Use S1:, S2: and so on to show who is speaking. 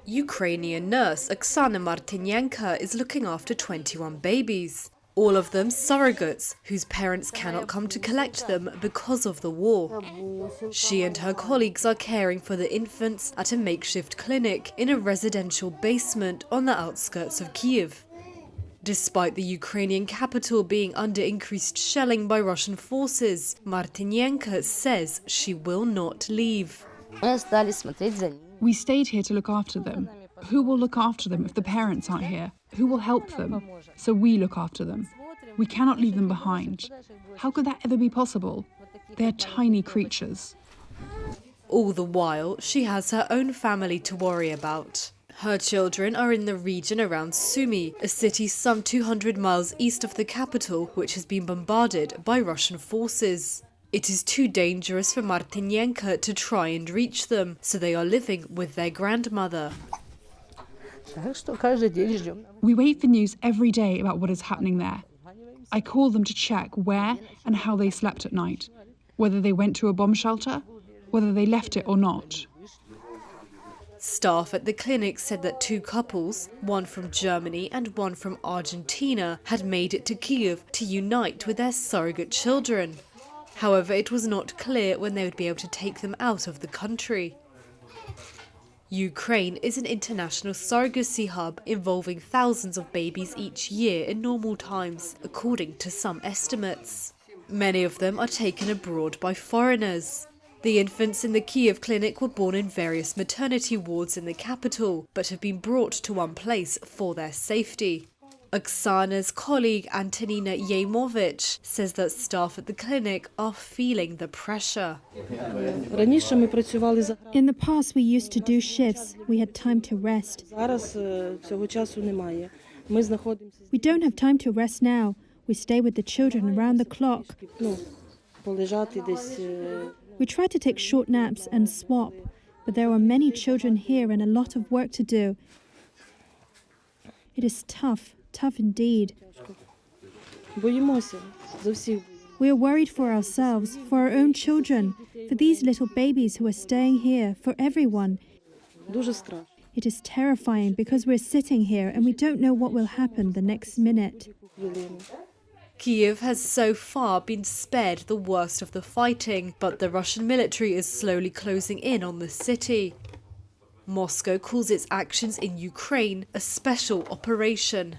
S1: Ukrainian nurse Oksana Martynenko is looking after 21 babies, all of them surrogates whose parents cannot come to collect them because of the war. She and her colleagues are caring for the infants at a makeshift clinic in a residential basement on the outskirts of Kyiv. Despite the Ukrainian capital being under increased shelling by Russian forces, Martynenko says she will not leave.
S2: We stayed here to look after them. Who will look after them if the parents aren't here? Who will help them? So we look after them. We cannot leave them behind. How could that ever be possible? They're tiny creatures.
S1: All the while, she has her own family to worry about. Her children are in the region around Sumy, a city some 200 miles east of the capital, which has been bombarded by Russian forces. It is too dangerous for Martynenko to try and reach them, so they are living with their grandmother.
S2: We wait for news every day about what is happening there. I call them to check where and how they slept at night, whether they went to a bomb shelter, whether they left it or not.
S1: Staff at the clinic said that two couples, one from Germany and one from Argentina, had made it to Kyiv to unite with their surrogate children. However, it was not clear when they would be able to take them out of the country. Ukraine is an international surrogacy hub involving thousands of babies each year in normal times, according to some estimates. Many of them are taken abroad by foreigners. The infants in the Kyiv clinic were born in various maternity wards in the capital, but have been brought to one place for their safety. Oksana's colleague Antonina Yemovich says that staff at the clinic are feeling the pressure.
S3: In the past, we used to do shifts. We had time to rest. We don't have time to rest now. We stay with the children around the clock. We try to take short naps and swap, but there are many children here and a lot of work to do. It is tough indeed. We are worried for ourselves, for our own children, for these little babies who are staying here, for everyone. It is terrifying because we're sitting here and we don't know what will happen the next minute.
S1: Kyiv has so far been spared the worst of the fighting, but the Russian military is slowly closing in on the city. Moscow calls its actions in Ukraine a special operation.